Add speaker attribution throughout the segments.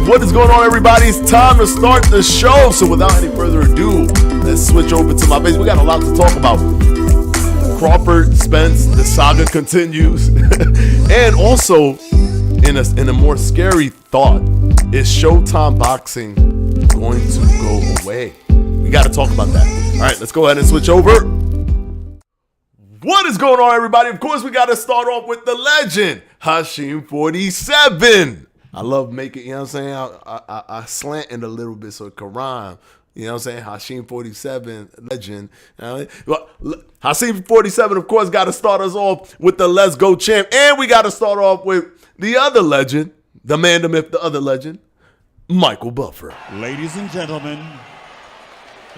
Speaker 1: What is going on, everybody? It's time to start the show. So without any further ado, let's switch over to my base. We got a lot to talk about. Crawford, Spence, the saga continues. And also, in a more scary thought, is Showtime Boxing going to go away? We got to talk about that. All right, let's go ahead and switch over. What is going on, everybody? Of course, we got to start off with the legend, Hashim47. I love making, you know what I'm saying? I slant it a little bit so it can rhyme. You know what I'm saying? Hashim47, legend. Well, Hashim47, of course, got to start us off with the Let's Go champ. And we got to start off with the other legend, the man, the myth, the other legend, Michael Buffer.
Speaker 2: Ladies and gentlemen,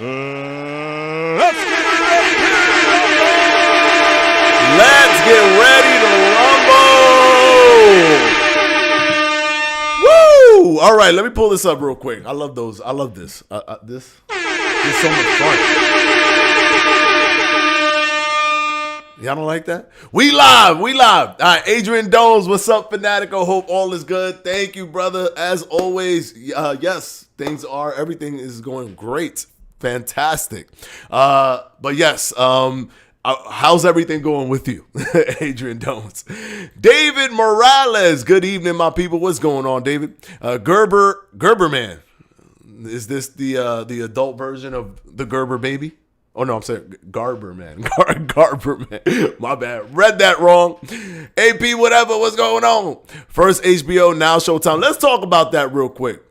Speaker 1: let's get ready to rumble. Woo! All right, let me pull this up real quick. I love those. I love this. This is so much fun. Y'all don't like that? We live. All right, Adrian Domes, what's up, Fanatico? Hope all is good. Thank you, brother. As always, yes, everything is going great. Fantastic. But yes, how's everything going with you, Adrian Dones? David Morales, good evening, my people. What's going on, David? Gerber man. Is this the adult version of the Gerber baby? Oh, no, I'm saying Garber man. Garber man. My bad. Read that wrong. AP, whatever. What's going on? First HBO, now Showtime. Let's talk about that real quick.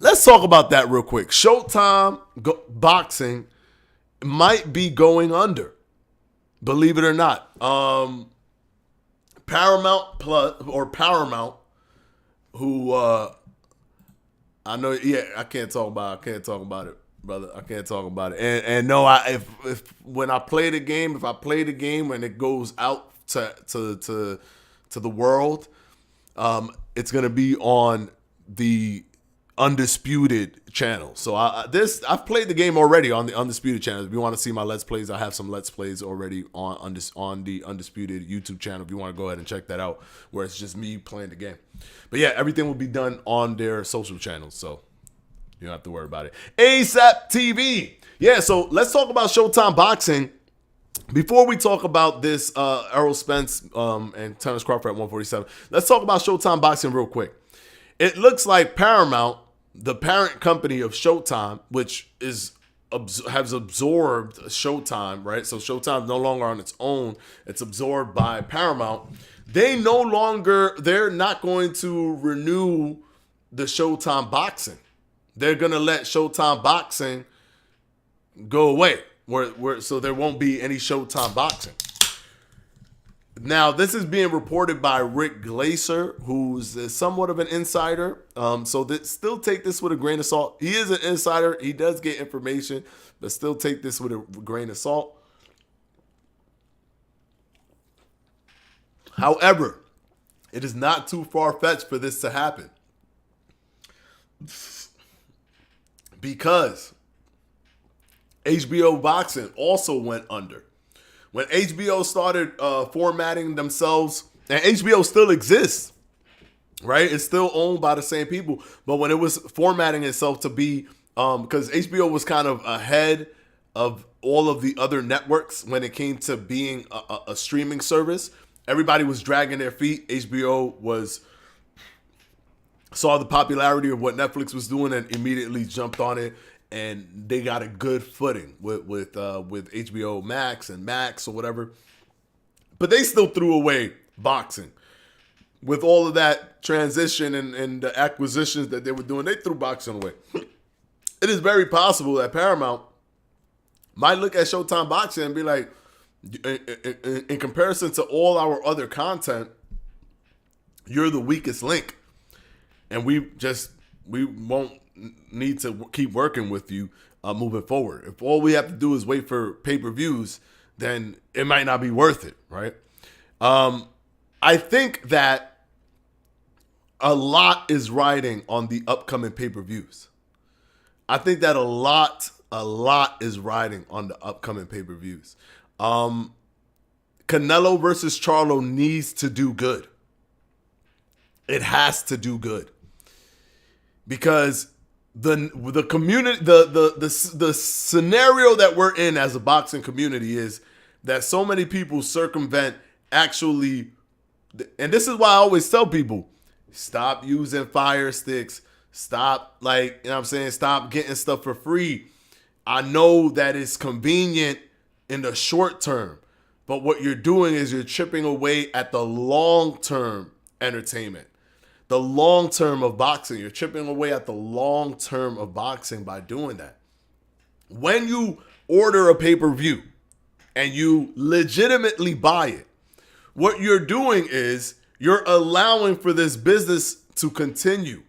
Speaker 1: Showtime Boxing might be going under. Believe it or not. Paramount, who I know, yeah, I can't talk about it, brother. I can't talk about it. And no, if when I play the game, and it goes out to the world, it's gonna be on the Undisputed channel. So I've played the game already on the Undisputed channel. If you want to see my Let's Plays, I have some Let's Plays already on the Undisputed YouTube channel. If you want to go ahead and check that out, where it's just me playing the game. But yeah, everything will be done on their social channels, so you don't have to worry about it. ASAP TV. Yeah, so let's talk about Showtime Boxing. Before we talk about this Errol Spence and Terence Crawford at 147, let's talk about Showtime Boxing real quick. It looks like Paramount, the parent company of Showtime, which has absorbed Showtime, right? So Showtime's no longer on its own. It's absorbed by Paramount. They're not going to renew the Showtime Boxing. They're going to let Showtime Boxing go away, so there won't be any Showtime Boxing. Now, this is being reported by Rick Glaser, who's somewhat of an insider. So still take this with a grain of salt. He is an insider. He does get information, but still take this with a grain of salt. However, it is not too far-fetched for this to happen, because HBO Boxing also went under. When HBO started formatting themselves, and HBO still exists, right? It's still owned by the same people. But when it was formatting itself to be, because HBO was kind of ahead of all of the other networks when it came to being a streaming service, everybody was dragging their feet. HBO saw the popularity of what Netflix was doing and immediately jumped on it. And they got a good footing with HBO Max and Max or whatever. But they still threw away boxing. With all of that transition and the acquisitions that they were doing, they threw boxing away. It is very possible that Paramount might look at Showtime Boxing and be like, in comparison to all our other content, you're the weakest link. And we won't need to keep working with you moving forward. If all we have to do is wait for pay-per-views, then it might not be worth it, right? I think that a lot is riding on the upcoming pay-per-views. I think that a lot is riding on the upcoming pay-per-views. Canelo versus Charlo needs to do good. It has to do good. because the community, the scenario that we're in as a boxing community is that so many people circumvent actually, and this is why I always tell people, stop using fire sticks, stop, like, you know what I'm saying, stop getting stuff for free. I know that it's convenient in the short term, but what you're doing is you're chipping away at the long-term entertainment. The long term of boxing. You're chipping away at the long term of boxing by doing that. When you order a pay-per-view and you legitimately buy it, what you're doing is you're allowing for this business to continue.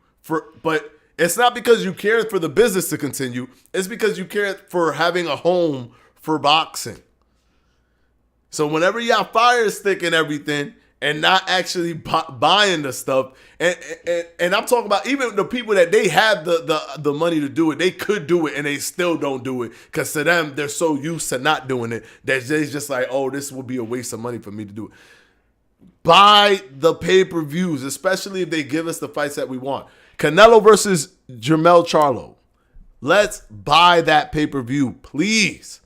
Speaker 1: But it's not because you care for the business to continue. It's because you care for having a home for boxing. So whenever you have Fire Stick and everything, and not actually buying the stuff, and I'm talking about even the people that they have the money to do it, they could do it and they still don't do it because to them they're so used to not doing it that they're just like, oh, this would be a waste of money for me to do it. Buy the pay-per-views, especially if they give us the fights that we want. Canelo versus Jermell Charlo. Let's buy that pay-per-view, please,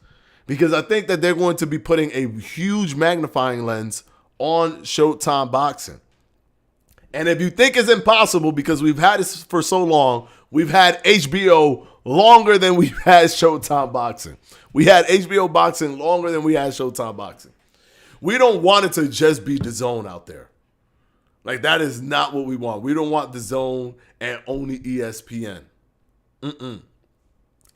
Speaker 1: because I think that they're going to be putting a huge magnifying lens on Showtime Boxing. And if you think it's impossible because we've had this for so long, we've had HBO longer than we've had Showtime Boxing. We had HBO Boxing longer than we had Showtime Boxing. We don't want it to just be DAZN out there. Like, that is not what we want. We don't want DAZN and only ESPN. And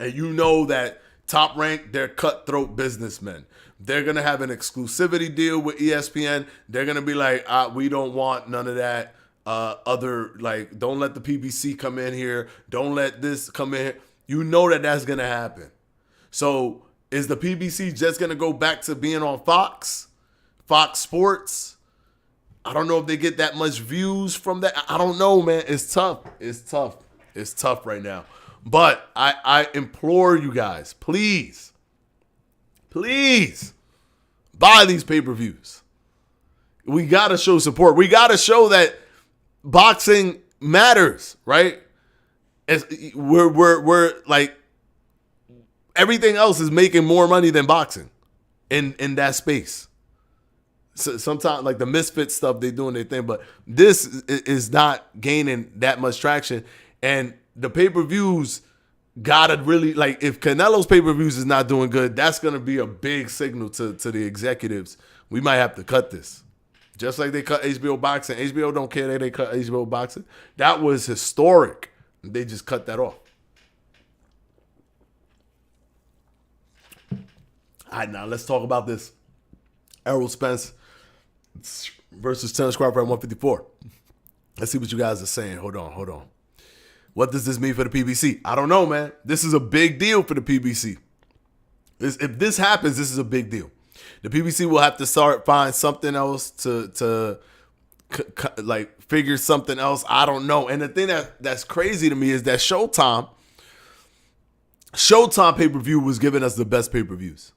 Speaker 1: you know that Top Rank, they're cutthroat businessmen. They're going to have an exclusivity deal with ESPN. They're going to be like, we don't want none of that don't let the PBC come in here. Don't let this come in here. You know that that's going to happen. So is the PBC just going to go back to being on Fox Sports? I don't know if they get that much views from that. I don't know, man. It's tough. It's tough right now. But I implore you guys, please buy these pay-per-views. We got to show support. We got to show that boxing matters, right? We're like, everything else is making more money than boxing in that space. So sometimes, like the Misfit stuff, they doing their thing, but this is not gaining that much traction. And the pay-per-views gotta really, like, if Canelo's pay-per-views is not doing good, that's gonna be a big signal to the executives. We might have to cut this. Just like they cut HBO Boxing. HBO don't care that they cut HBO Boxing. That was historic. They just cut that off. All right, now let's talk about this. Errol Spence versus Terence Crawford at 154. Let's see what you guys are saying. Hold on. What does this mean for the PBC? I don't know, man. This is a big deal for the PBC. If this happens, this is a big deal. The PBC will have to find something else to like figure something else. I don't know. And the thing that's crazy to me is that Showtime pay-per-view was giving us the best pay-per-views.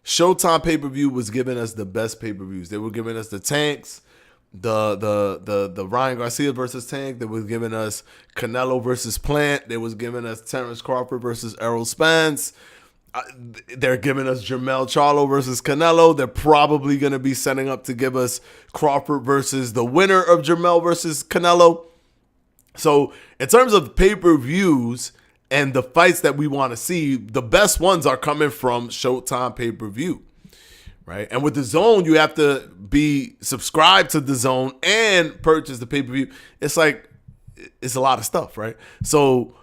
Speaker 1: Showtime pay-per-view was giving us the best pay-per-views. They were giving us the Tanks, the Ryan Garcia versus Tank. They was giving us Canelo versus Plant. They was giving us Terence Crawford versus Errol Spence. They're giving us Jermell Charlo versus Canelo. They're probably going to be setting up to give us Crawford versus the winner of Jermell versus Canelo. So in terms of pay-per-views and the fights that we want to see, the best ones are coming from Showtime pay-per-view, right? And with DAZN, you have to be subscribed to DAZN and purchase the pay-per-view. It's like, it's a lot of stuff, right? So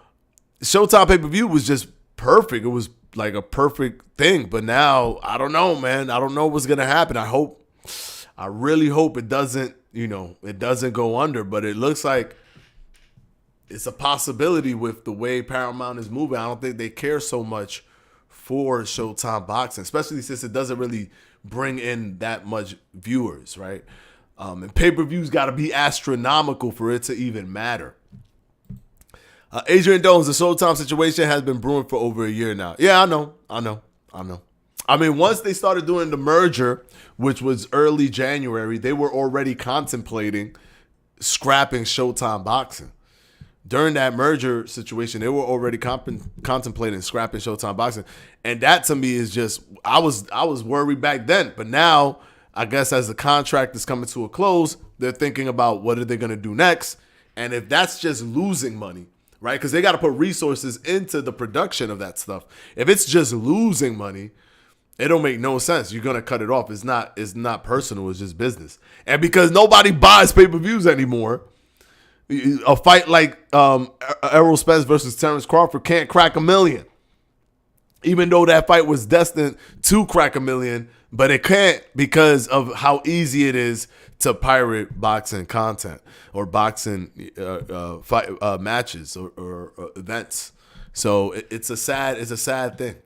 Speaker 1: Showtime pay-per-view was just perfect. It was like a perfect thing. But now, I don't know, man. I don't know what's going to happen. I really hope it doesn't, it doesn't go under. But it looks like it's a possibility with the way Paramount is moving. I don't think they care so much for Showtime Boxing, especially since it doesn't really bring in that much viewers, right? And pay-per-views got to be astronomical for it to even matter. Adrian Dones, the Showtime situation has been brewing for over a year now. Yeah, I know. I mean, once they started doing the merger, which was early January, they were already contemplating scrapping Showtime Boxing, during that merger situation, they were already contemplating scrapping Showtime Boxing, and that to me is just I was worried back then, but now I guess as the contract is coming to a close, they're thinking about what are they going to do next, and if that's just losing money, right? Because they got to put resources into the production of that stuff. If it's just losing money, it don't make no sense. You're gonna cut it off. It's not personal. It's just business. And because nobody buys pay-per-views anymore, a fight like Errol Spence versus Terence Crawford can't crack 1 million. Even though that fight was destined to crack 1 million, but it can't because of how easy it is to pirate boxing content or boxing fight matches or events. So it's a sad thing.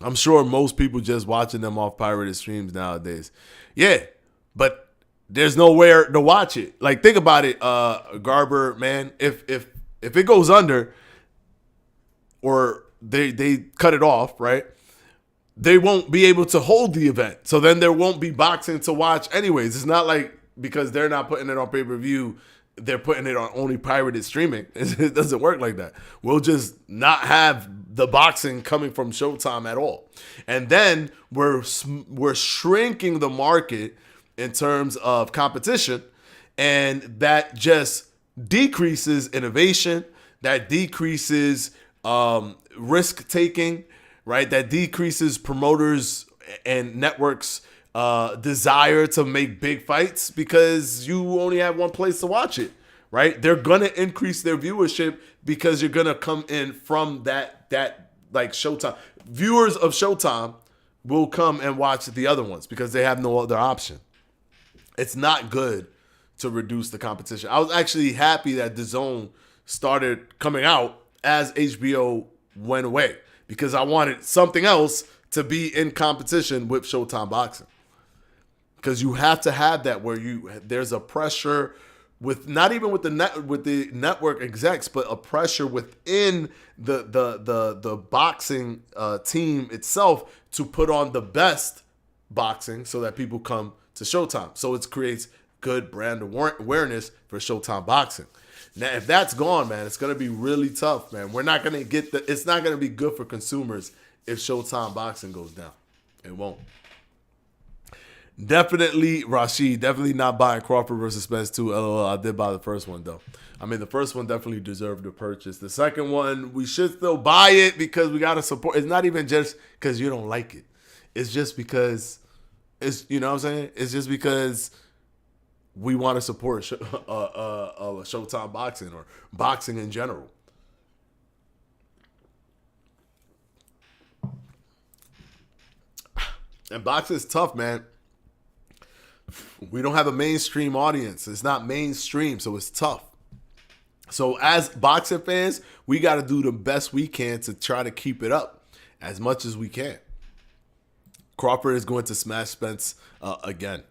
Speaker 1: I'm sure most people just watching them off pirated streams nowadays. Yeah, but there's nowhere to watch it. Like, think about it, Garber, man. If it goes under or they cut it off, right? They won't be able to hold the event. So then there won't be boxing to watch anyways. It's not like because they're not putting it on pay-per-view, they're putting it on only pirated streaming. It doesn't work like that. We'll just not have the boxing coming from Showtime at all. And then we're shrinking the market in terms of competition, and that just decreases innovation, that decreases risk taking, right? That decreases promoters and networks' desire to make big fights because you only have one place to watch it, right? They're gonna increase their viewership because you're gonna come in from that like Showtime. Viewers of Showtime will come and watch the other ones because they have no other option. It's not good to reduce the competition. I was actually happy that DAZN started coming out as HBO went away because I wanted something else to be in competition with Showtime Boxing. Because you have to have that where there's a pressure with not even with the network execs, but a pressure within the boxing team itself to put on the best boxing so that people come to Showtime. So it creates good brand awareness for Showtime Boxing. Now, if that's gone, man, it's gonna be really tough, man. We're not gonna get it's not gonna be good for consumers if Showtime Boxing goes down. It won't. Definitely, Rashid, definitely not buying Crawford versus Spence 2. LOL, I did buy the first one, though. I mean, the first one definitely deserved a purchase. The second one, we should still buy it because we got to support. It's not even just because you don't like it. It's just because, you know what I'm saying? It's just because we want to support Showtime Boxing or boxing in general. And boxing is tough, man. We don't have a mainstream audience. It's not mainstream, so it's tough. So as boxing fans, we got to do the best we can to try to keep it up as much as we can. Crawford is going to smash Spence again.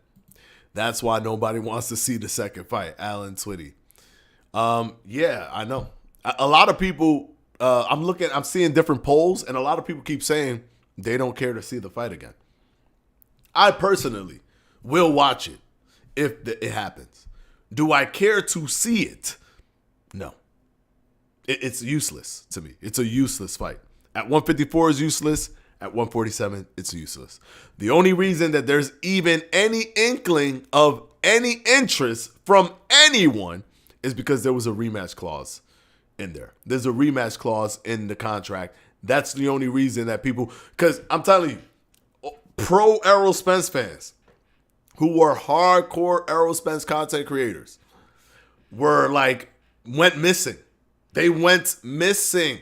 Speaker 1: That's why nobody wants to see the second fight. Alan Twitty. Yeah, I know. A lot of people, I'm seeing different polls, and a lot of people keep saying they don't care to see the fight again. I personally will watch it if it happens. Do I care to see it? No. It's useless to me. It's a useless fight. At 154 is useless. At 147, it's useless. The only reason that there's even any inkling of any interest from anyone is because there was a rematch clause in there. There's a rematch clause in the contract. That's the only reason that people, because I'm telling you, pro Errol Spence fans who were hardcore Errol Spence content creators were went missing. They went missing.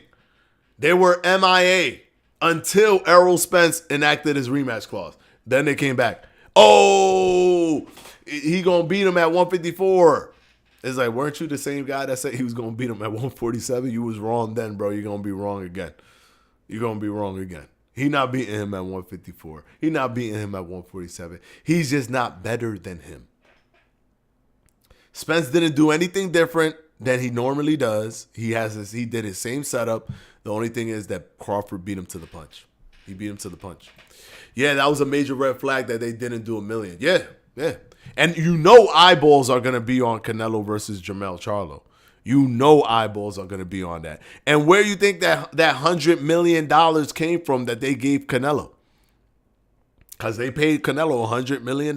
Speaker 1: They were MIA until Errol Spence enacted his rematch clause. Then they came back. Oh, he gonna beat him at 154. It's like, weren't you the same guy that said he was gonna beat him at 147? You was wrong then, bro. You're gonna be wrong again. You're gonna be wrong again. He not beating him at 154. He not beating him at 147. He's just not better than him. Spence didn't do anything different than he normally does. He did his same setup. The only thing is that Crawford beat him to the punch. He beat him to the punch. Yeah, that was a major red flag that they didn't do 1 million. Yeah. And you know eyeballs are going to be on Canelo versus Jermell Charlo. You know eyeballs are going to be on that. And where you think that $100 million came from that they gave Canelo? Because they paid Canelo $100 million.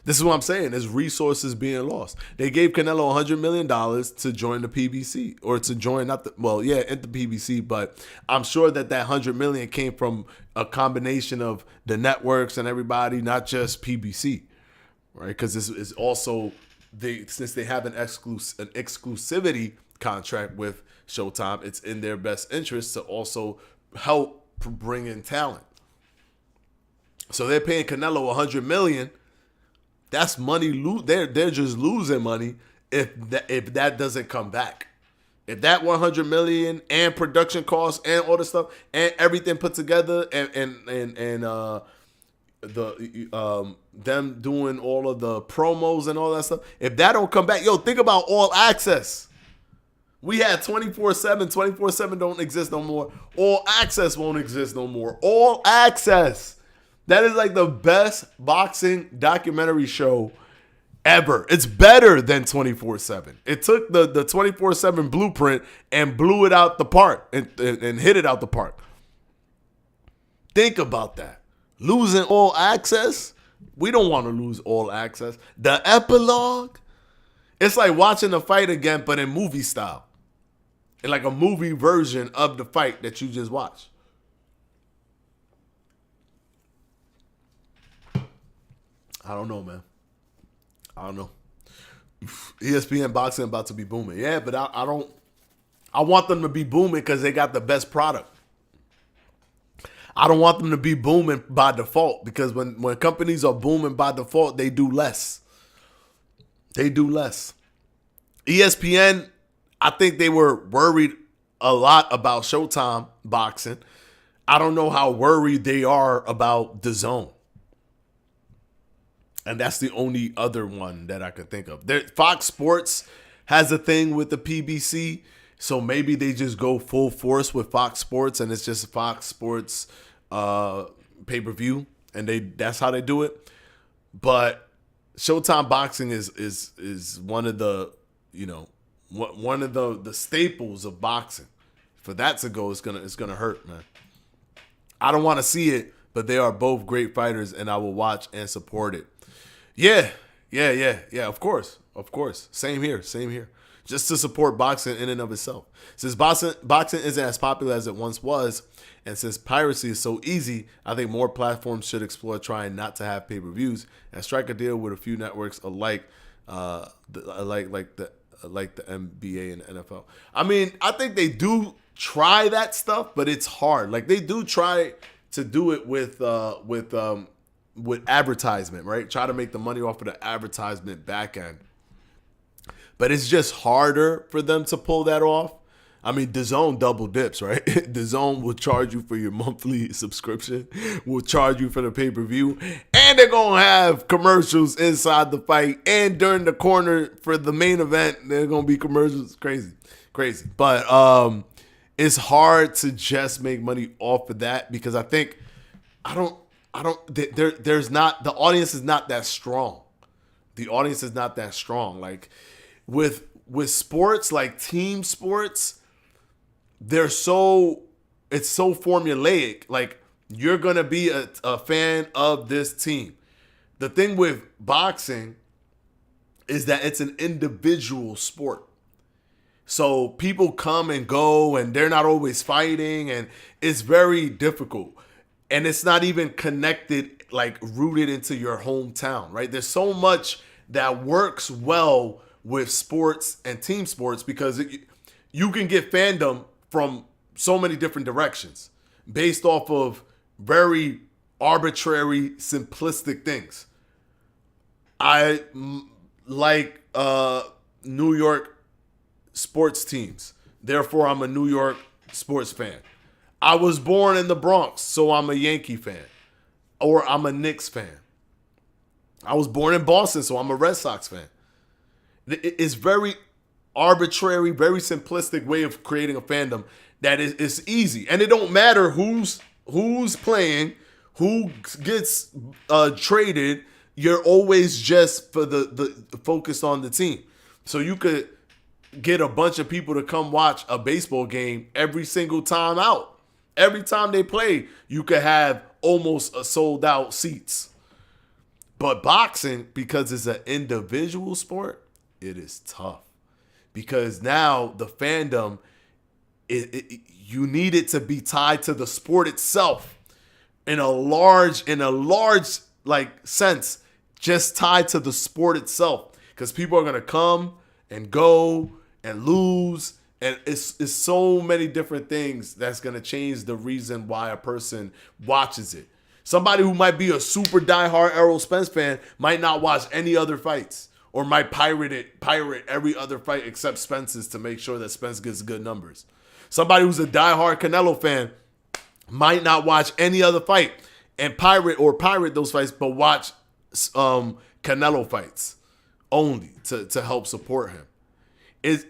Speaker 1: This is what I'm saying. There's resources being lost. They gave Canelo $100 million to join the PBC or to join at the PBC, but I'm sure that $100 million came from a combination of the networks and everybody, not just PBC, right? Because this is also since they have an exclusivity contract with Showtime, it's in their best interest to also help bring in talent. So they're paying Canelo $100 million. That's money. They're just losing money if that doesn't come back. If that $100 million and production costs and all the stuff and everything put together and them doing all of the promos and all that stuff, if that don't come back, think about All Access. We had 24/7. 24/7 don't exist no more. All Access won't exist no more. All Access. That is like the best boxing documentary show ever. It's better than 24/7. It took the 24/7 blueprint and blew it out the park and hit it out the park. Think about that. Losing All Access? We don't want to lose All Access. The epilogue? It's like watching the fight again, but in movie style. In like a movie version of the fight that you just watched. I don't know, man. I don't know. ESPN boxing about to be booming. Yeah, but I don't. I want them to be booming because they got the best product. I don't want them to be booming by default because when companies are booming by default, they do less. They do less. ESPN, I think they were worried a lot about Showtime boxing. I don't know how worried they are about DAZN. And that's the only other one that I could think of. Fox Sports has a thing with the PBC, so maybe they just go full force with Fox Sports, and it's just Fox Sports pay-per-view, and that's how they do it. But Showtime Boxing is one of the one of the staples of boxing. For that to go, it's gonna hurt, man. I don't want to see it, but they are both great fighters, and I will watch and support it. Yeah. Of course. Same here. Just to support boxing in and of itself. Since boxing isn't as popular as it once was, and since piracy is so easy, I think more platforms should explore trying not to have pay-per-views and strike a deal with a few networks alike, like the NBA and the NFL. I mean, I think they do try that stuff, but it's hard. Like they do try to do it with advertisement, right? Try to make the money off of the advertisement back end. But it's just harder for them to pull that off. I mean, DAZN double dips, right? DAZN will charge you for your monthly subscription, will charge you for the pay-per-view, and they're going to have commercials inside the fight, and during the corner for the main event, there's going to be commercials. Crazy. But it's hard to just make money off of that because I think, there's not, the audience is not that strong. The audience is not that strong. Like with sports, like team sports, it's so formulaic. Like you're going to be a fan of this team. The thing with boxing is that it's an individual sport. So people come and go and they're not always fighting and it's very difficult. And it's not even connected, like rooted into your hometown, right? There's so much that works well with sports and team sports because you can get fandom from so many different directions based off of very arbitrary, simplistic things. I like New York sports teams. Therefore, I'm a New York sports fan. I was born in the Bronx, so I'm a Yankee fan. Or I'm a Knicks fan. I was born in Boston, so I'm a Red Sox fan. It's very arbitrary, very simplistic way of creating a fandom that is easy. And it don't matter who's playing, who gets traded. You're always just for the focused on the team. So you could get a bunch of people to come watch a baseball game every single time out. Every time they play, you could have almost a sold out seats. But boxing, because it's an individual sport, it is tough. Because now the fandom, you need it to be tied to the sport itself in a large like sense, just tied to the sport itself. Because people are gonna come and go and lose, and it's so many different things that's gonna change the reason why a person watches it. Somebody who might be a super diehard Errol Spence fan might not watch any other fights, or might pirate every other fight except Spence's to make sure that Spence gets good numbers. Somebody who's a diehard Canelo fan might not watch any other fight and pirate those fights, but watch Canelo fights only to help support him.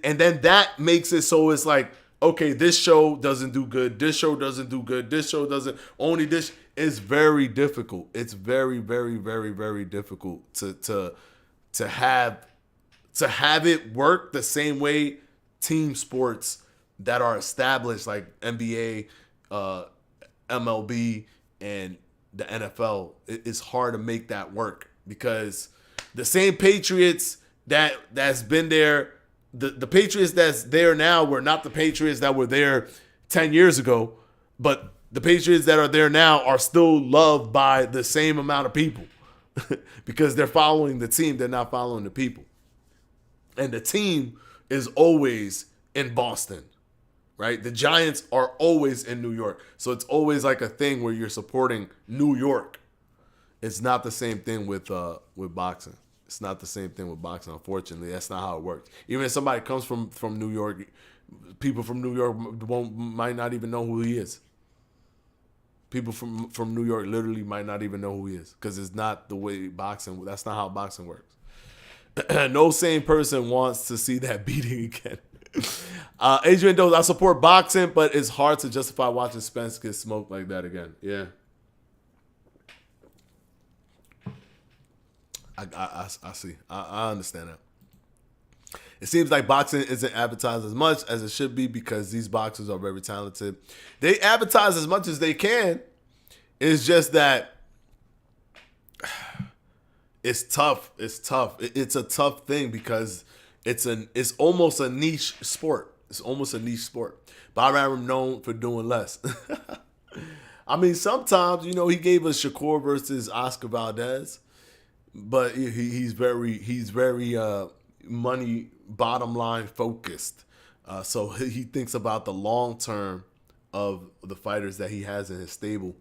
Speaker 1: And then that makes it so it's like, okay, this show doesn't do good, this show doesn't do good, this show doesn't, only this. It's very difficult. It's very, very, very, very difficult to have it work the same way team sports that are established like NBA, MLB, and the NFL. It's hard to make that work because the same Patriots that's been there, the Patriots that's there now were not the Patriots that were there 10 years ago, but the Patriots that are there now are still loved by the same amount of people because they're following the team. They're not following the people. And the team is always in Boston, right? The Giants are always in New York. So it's always like a thing where you're supporting New York. It's not the same thing with boxing. It's not the same thing with boxing, unfortunately. That's not how it works. Even if somebody comes from New York, people from New York might not even know who he is. People from New York literally might not even know who he is because it's not the way boxing. That's not how boxing works. No sane person wants to see that beating again. Adrian Doe, I support boxing, but it's hard to justify watching Spence get smoked like that again. Yeah. I see. I understand that. It seems like boxing isn't advertised as much as it should be because these boxers are very talented. They advertise as much as they can. It's just that it's tough. It's tough. It's a tough thing because it's almost a niche sport. It's almost a niche sport. Bob Arum known for doing less. I mean, sometimes, he gave us Shakur versus Oscar Valdez, but he's very money bottom line focused. So he thinks about the long term of the fighters that he has in his stable.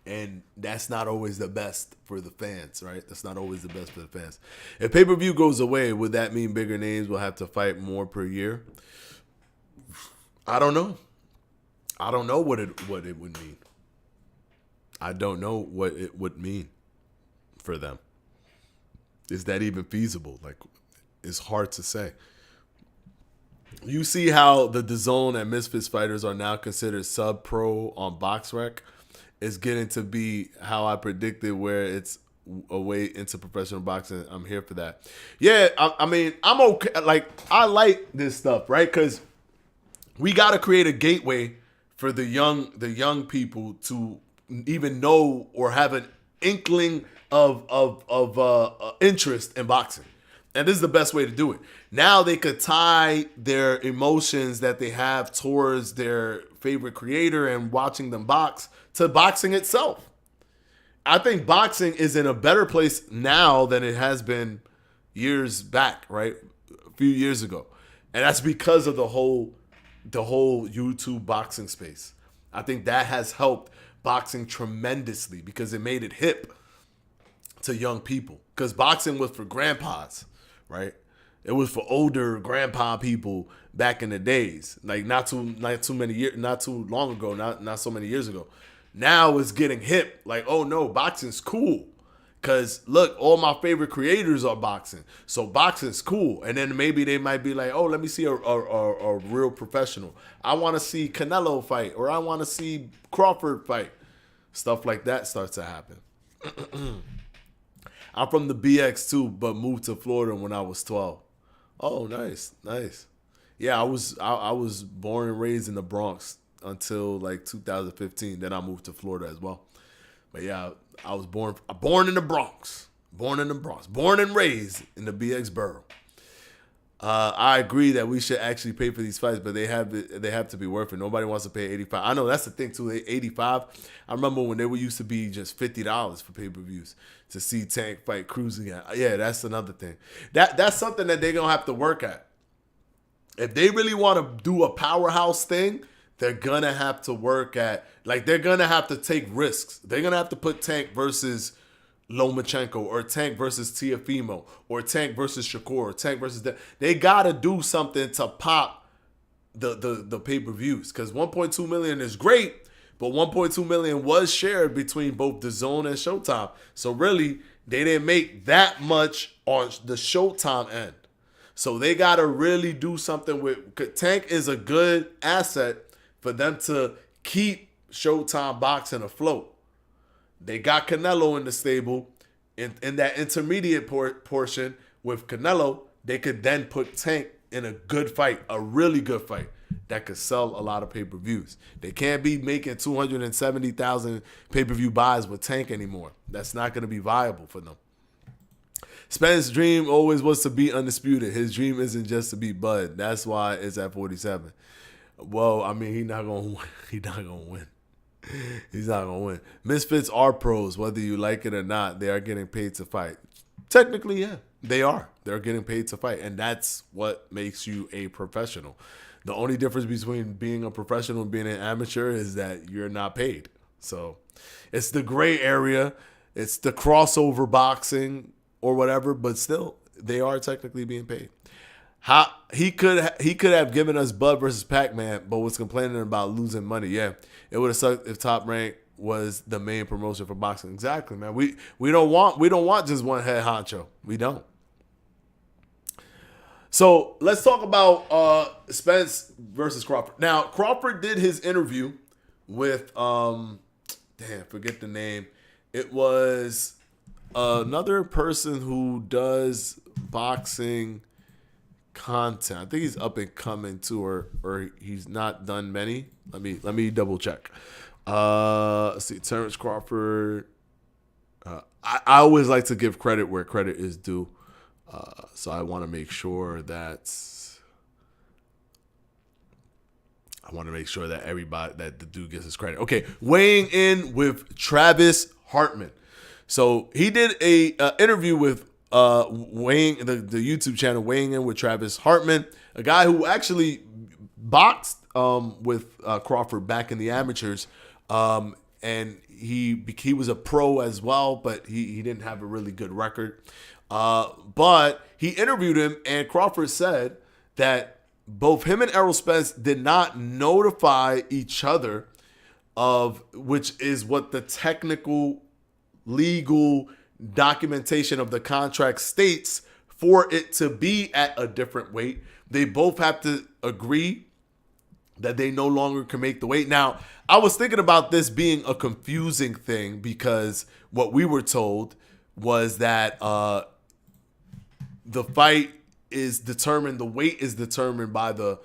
Speaker 1: And that's not always the best for the fans, right? That's not always the best for the fans. If pay-per-view goes away, would that mean bigger names will have to fight more per year? I don't know. I don't know what it would mean. I don't know what it would mean for them. Is that even feasible? Like, it's hard to say. You see how the DAZN and Misfits fighters are now considered sub-pro on BoxRec? It's getting to be how I predicted, where it's a way into professional boxing. I'm here for that. Yeah, I mean, I'm okay. Like, I like this stuff, right? Because we got to create a gateway for the young people to even know or have an inkling of interest in boxing. And this is the best way to do it. Now they could tie their emotions that they have towards their favorite creator and watching them box to boxing itself. I think boxing is in a better place now than it has been years back, right? A few years ago. And that's because of the whole YouTube boxing space. I think that has helped boxing tremendously because it made it hip to young people. Because boxing was for grandpas, right? It was for older grandpa people back in the days, like not too long ago, not so many years ago. Now it's getting hip. Like, oh no, boxing's cool. Cause look, all my favorite creators are boxing, so boxing's cool. And then maybe they might be like, oh, let me see a real professional. I want to see Canelo fight, or I want to see Crawford fight. Stuff like that starts to happen. I'm from the BX too, but moved to Florida when I was 12. Oh, nice, nice. Yeah, I was born and raised in the Bronx until like 2015. Then I moved to Florida as well. But yeah, I was born in the Bronx, born and raised in the BX borough. I agree that we should actually pay for these fights, but they have to be worth it. Nobody wants to pay 85. I know that's the thing too. 85. I remember when they were used to be just $50 for pay per views to see Tank fight Cruz again. Yeah, that's another thing. That's something that they're gonna have to work at. If they really want to do a powerhouse thing, they're gonna have to work at, like, they're gonna have to take risks. They're gonna have to put Tank versus Lomachenko, or Tank versus Tiafimo, or Tank versus Shakur, or Tank versus that. They gotta do something to pop the pay per views, because 1.2 million is great, but 1.2 million was shared between both the Zone and Showtime. So really, they didn't make that much on the Showtime end. So they got to really do something with Tank is a good asset for them to keep Showtime boxing afloat. They got Canelo in the stable. In that intermediate portion with Canelo, they could then put Tank in a good fight, a really good fight that could sell a lot of pay-per-views. They can't be making 270,000 pay-per-view buys with Tank anymore. That's not going to be viable for them. Spence's dream always was to be undisputed. His dream isn't just to beat Bud. That's why it's at 47. Well, I mean, he's not gonna win. He's not gonna win. He's not gonna win. Misfits are pros, whether you like it or not. They are getting paid to fight. Technically, yeah, they are. They're getting paid to fight, and that's what makes you a professional. The only difference between being a professional and being an amateur is that you're not paid. So it's the gray area. It's the crossover boxing or whatever, but still, they are technically being paid. How he could have given us Bud versus Pac-Man, but was complaining about losing money. Yeah, it would have sucked if Top Rank was the main promotion for boxing. Exactly, man. We don't want just one head honcho. We don't. So let's talk about Spence versus Crawford. Now, Crawford did his interview with forget the name. It was another person who does boxing content. I think he's up and coming too, or he's not done many. Let me double check. Let's see, Terence Crawford. I always like to give credit where credit is due. So I want to make sure that everybody, that the dude gets his credit. Okay, weighing in with Travis Hartman. So he did a interview with weighing the YouTube channel, weighing in with Travis Hartman, a guy who actually boxed with Crawford back in the amateurs, and he was a pro as well, but he didn't have a really good record. But he interviewed him, and Crawford said that both him and Errol Spence did not notify each other of, which is what the technical legal documentation of the contract states, for it to be at a different weight. They both have to agree that they no longer can make the weight. Now, I was thinking about this being a confusing thing, because what we were told was that the fight is determined, the weight is determined by the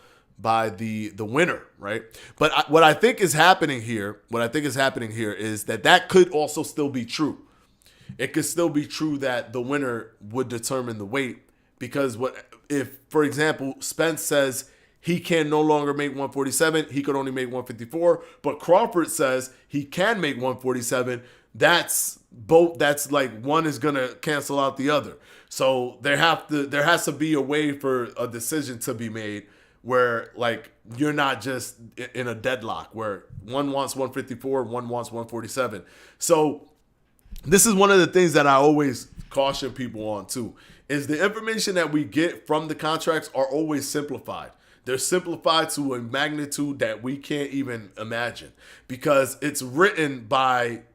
Speaker 1: winner, right? But what I think is happening here is that could also still be true. It could still be true that the winner would determine the weight, because if, for example, Spence says he can no longer make 147, he could only make 154, but Crawford says he can make 147. That's like one is gonna cancel out the other. So there has to be a way for a decision to be made where, like, you're not just in a deadlock where one wants 154, one wants 147. So this is one of the things that I always caution people on too, is the information that we get from the contracts are always simplified. They're simplified to a magnitude that we can't even imagine, because it's written down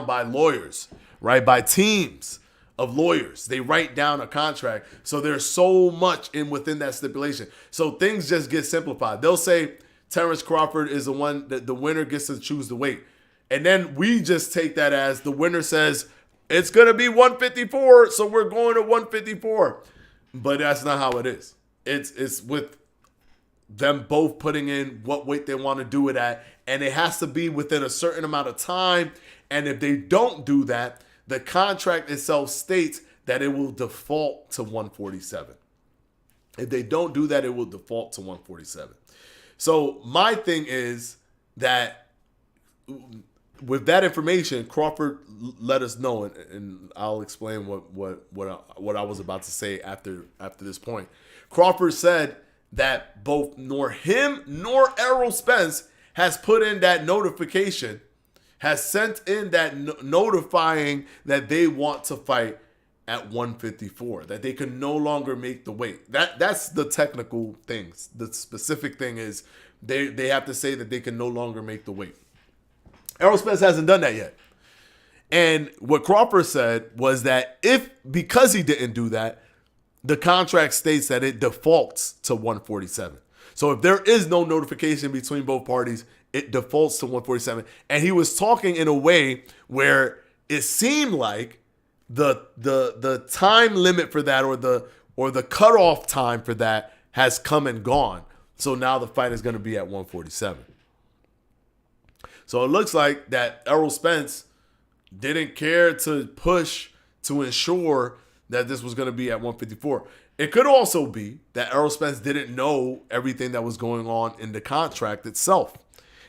Speaker 1: by lawyers, right? By teams of lawyers. They write down a contract. So there's so much within that stipulation. So things just get simplified. They'll say Terence Crawford is the one that the winner gets to choose the weight. And then we just take that as the winner says, it's going to be 154, so we're going to 154. But that's not how it is. It's with them both putting in what weight they want to do it at, and it has to be within a certain amount of time. And if they don't do that, the contract itself states that it will default to 147. If they don't do that, it will default to 147. So my thing is that with that information, Crawford let us know, and I'll explain what I was about to say after this point. Crawford said that both nor him nor Errol Spence has put in that notification, has sent in that notifying that they want to fight at 154, that they can no longer make the weight. That's the technical things. The specific thing is they have to say that they can no longer make the weight. Errol Spence hasn't done that yet. And what Crawford said was that because he didn't do that, the contract states that it defaults to 147. So if there is no notification between both parties, it defaults to 147. And he was talking in a way where it seemed like the time limit for that or the cutoff time for that has come and gone. So now the fight is going to be at 147. So it looks like that Errol Spence didn't care to push to ensure that this was going to be at 154. It could also be that Errol Spence didn't know everything that was going on in the contract itself.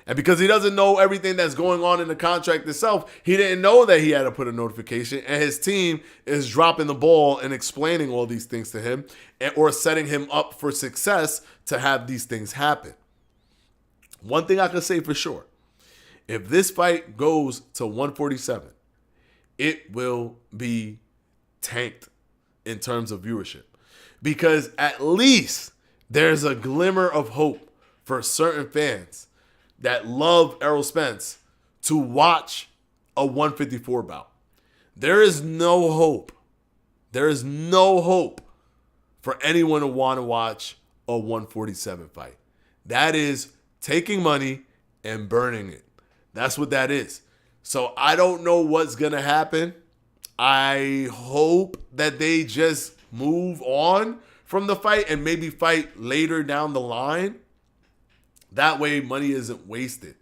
Speaker 1: And because he doesn't know everything that's going on in the contract itself, he didn't know that he had to put a notification, and his team is dropping the ball and explaining all these things to him or setting him up for success to have these things happen. One thing I can say for sure, if this fight goes to 147, it will be tanked in terms of viewership, because at least there's a glimmer of hope for certain fans that love Errol Spence to watch a 154 bout. There is no hope. There is no hope for anyone to want to watch a 147 fight. That is taking money and burning it. That's what that is. So I don't know what's going to happen. I hope that they just move on from the fight and maybe fight later down the line. That way money isn't wasted.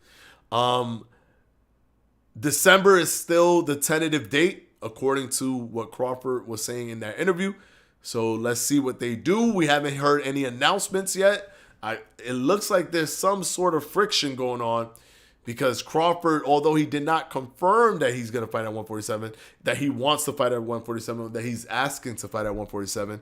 Speaker 1: December is still the tentative date, according to what Crawford was saying in that interview. So let's see what they do. We haven't heard any announcements yet. It looks like there's some sort of friction going on, because Crawford, although he did not confirm that he's going to fight at 147, that he wants to fight at 147, that he's asking to fight at 147,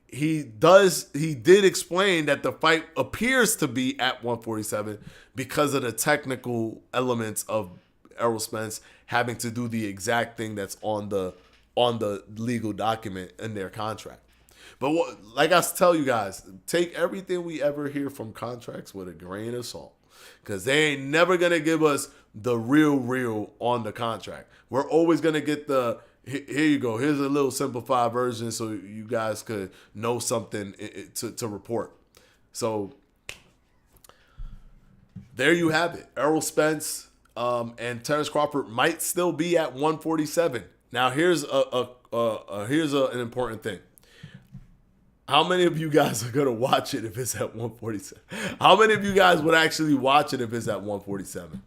Speaker 1: he did explain that the fight appears to be at 147 because of the technical elements of Errol Spence having to do the exact thing that's on the legal document in their contract. But like I tell you guys, take everything we ever hear from contracts with a grain of salt, because they ain't never going to give us the real on the contract. We're always going to get the, here you go, here's a little simplified version so you guys could know something to report. So there you have it. Errol Spence and Terence Crawford might still be at 147. Now here's an important thing. How many of you guys are going to watch it if it's at 147? How many of you guys would actually watch it if it's at 147?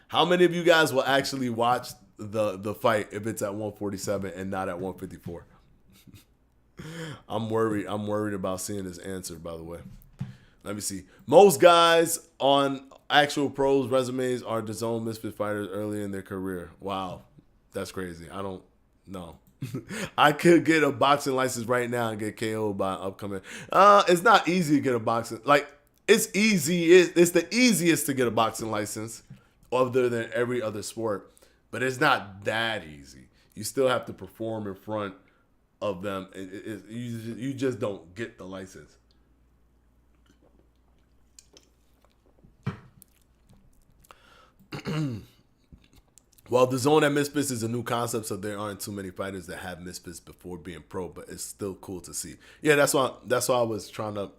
Speaker 1: How many of you guys will actually watch the fight if it's at 147 and not at 154? I'm worried about seeing this answer, by the way. Let me see. Most guys on actual pros' resumes are DAZN Misfit fighters early in their career. Wow. That's crazy. I don't know. I could get a boxing license right now and get KO'd by upcoming. It's not easy to get a boxing. Like, it's easy. It's the easiest to get a boxing license other than every other sport. But it's not that easy. You still have to perform in front of them. You just don't get the license. Well, the zone at Misfits is a new concept, so there aren't too many fighters that have Misfits before being pro, but it's still cool to see. Yeah, that's why I was kind of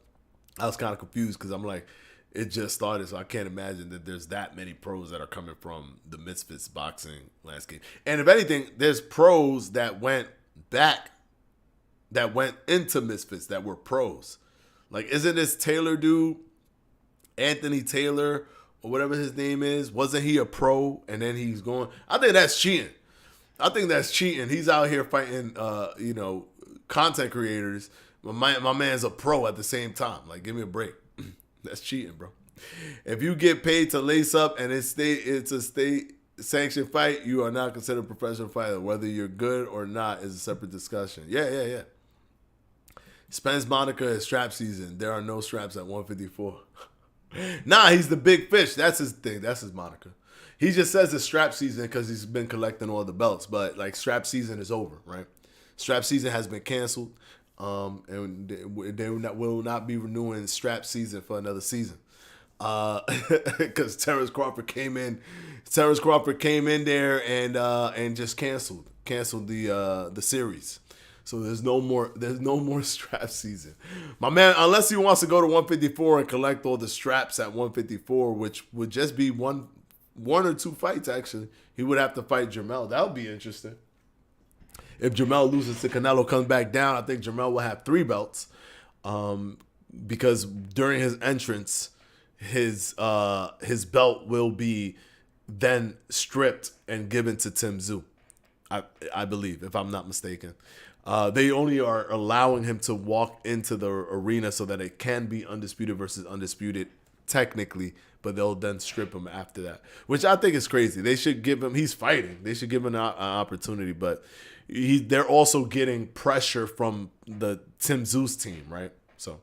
Speaker 1: confused, because I'm like, it just started, so I can't imagine that there's that many pros that are coming from the Misfits boxing landscape. And if anything, there's pros that went back that went into Misfits that were pros. Like, isn't this Taylor dude, Anthony Taylor, or whatever his name is? Wasn't he a pro? And then he's going. I think that's cheating. I think that's cheating. He's out here fighting, content creators. My man's a pro at the same time. Like, give me a break. That's cheating, bro. If you get paid to lace up and it's a state sanctioned fight, you are not considered a professional fighter. Whether you're good or not is a separate discussion. Yeah. Spence moniker is strap season. There are no straps at 154. Nah, he's the big fish. That's his thing. That's his moniker. He just says it's strap season because he's been collecting all the belts. But, like, strap season is over, right? Strap season has been canceled. And they will not be renewing strap season for another season. Because Terence Crawford came in there and just canceled the series. So there's no more strap season. My man, unless he wants to go to 154 and collect all the straps at 154, which would just be one or two fights, actually. He would have to fight Jermell. That would be interesting. If Jermell loses to Canelo, comes back down, I think Jermell will have 3 belts. Because during his entrance, his belt will be then stripped and given to Tim Tszyu. I believe, if I'm not mistaken. They only are allowing him to walk into the arena so that it can be undisputed versus undisputed technically, but they'll then strip him after that, which I think is crazy. They should give him, he's fighting. They should give him an opportunity, but they're also getting pressure from the Tim Tszyu team, right? So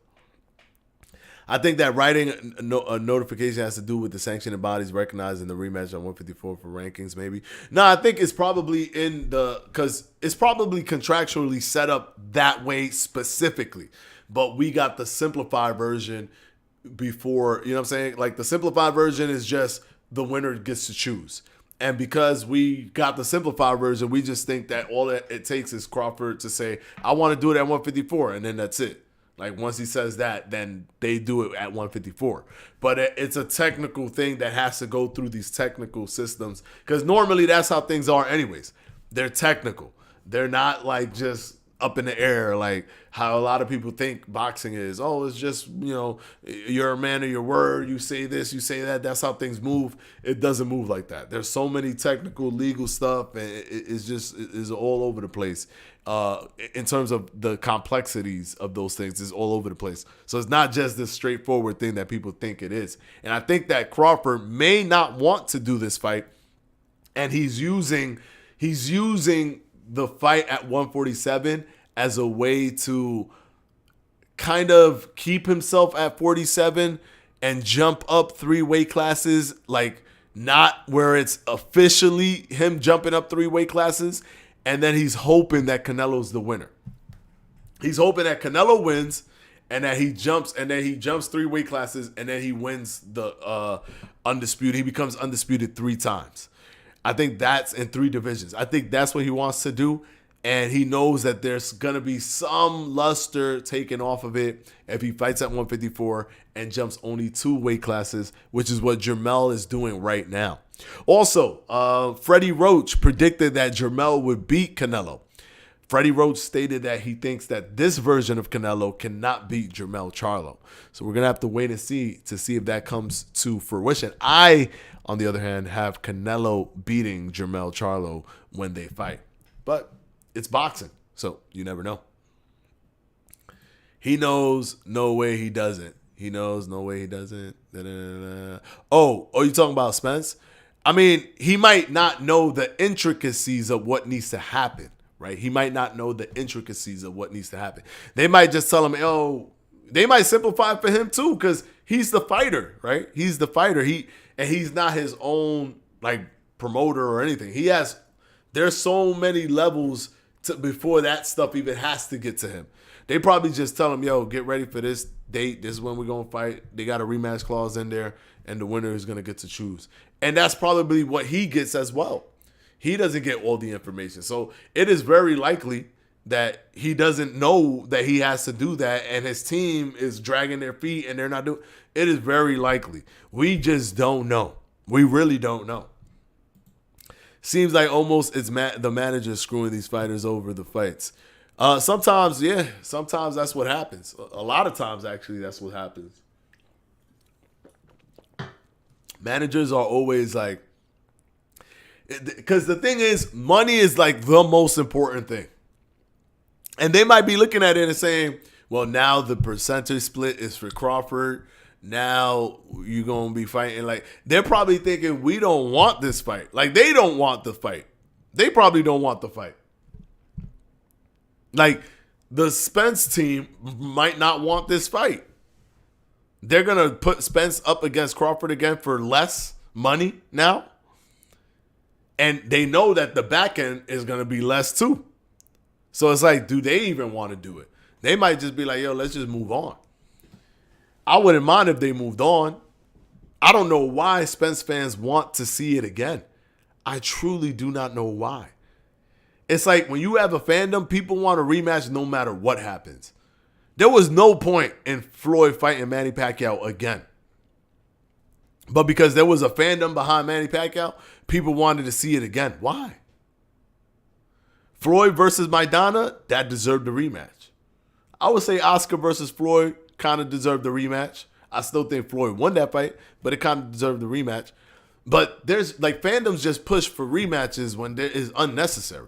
Speaker 1: I think that writing a notification has to do with the sanctioning bodies recognizing the rematch on 154 for rankings, maybe. No, I think it's probably because it's probably contractually set up that way specifically. But we got the simplified version before, you know what I'm saying? Like, the simplified version is just the winner gets to choose. And because we got the simplified version, we just think that all it takes is Crawford to say, I want to do it at 154, and then that's it. Like, once he says that, then they do it at 154. But it's a technical thing that has to go through these technical systems. Because normally that's how things are anyways. They're technical. They're not, like, just up in the air like how a lot of people think boxing is. Oh, it's just, you're a man of your word. You say this, you say that. That's how things move. It doesn't move like that. There's so many technical, legal stuff, and it's all over the place. In terms of the complexities of those things, it's all over the place. So it's not just this straightforward thing that people think it is. And I think that Crawford may not want to do this fight, and he's using the fight at 147 as a way to kind of keep himself at 47 and jump up 3 weight classes, like not where it's officially him jumping up 3 weight classes. And then he's hoping that Canelo's the winner. He's hoping that Canelo wins and that he jumps 3 weight classes and then he wins the undisputed. He becomes undisputed 3 times. I think that's in 3 divisions. I think that's what he wants to do. And he knows that there's going to be some luster taken off of it if he fights at 154 and jumps only 2 weight classes, which is what Jermell is doing right now. Also, Freddie Roach predicted that Jermell would beat Canelo. Freddie Roach stated that he thinks that this version of Canelo cannot beat Jermell Charlo. So we're going to have to wait and see if that comes to fruition. I, on the other hand, have Canelo beating Jermell Charlo when they fight. But it's boxing, so you never know. He knows no way he doesn't. He knows no way he doesn't. Oh, you talking about Spence? I mean, he might not know the intricacies of what needs to happen, right? He might not know the intricacies of what needs to happen. They might just tell him, they might simplify for him too, because he's the fighter, right? He's the fighter. He's not his own like promoter or anything. There's so many levels before that stuff even has to get to him. They probably just tell him, get ready for this date. This is when we're going to fight. They got a rematch clause in there, and the winner is going to get to choose. And that's probably what he gets as well. He doesn't get all the information. So it is very likely that he doesn't know that he has to do that, and his team is dragging their feet, and they're not doing it. Is very likely. We just don't know. We really don't know. Seems like almost it's the manager screwing these fighters over the fights. Sometimes, yeah. Sometimes that's what happens. A lot of times, actually, that's what happens. Managers are always like, because the thing is, money is like the most important thing. And they might be looking at it and saying, well, now the percentage split is for Crawford. Now you're going to be fighting. Like, they're probably thinking, we don't want this fight. Like, they don't want the fight. They probably don't want the fight. Like, the Spence team might not want this fight. They're going to put Spence up against Crawford again for less money now. And they know that the back end is going to be less too. So it's like, do they even want to do it? They might just be like, yo, let's just move on. I wouldn't mind if they moved on. I don't know why Spence fans want to see it again. I truly do not know why. It's like when you have a fandom, people want a rematch no matter what happens. There was no point in Floyd fighting Manny Pacquiao again. But because there was a fandom behind Manny Pacquiao, people wanted to see it again. Why? Floyd versus Maidana, that deserved a rematch. I would say Oscar versus Floyd kind of deserved the rematch. I still think Floyd won that fight, but it kind of deserved the rematch. But there's like fandoms just push for rematches when there is unnecessary.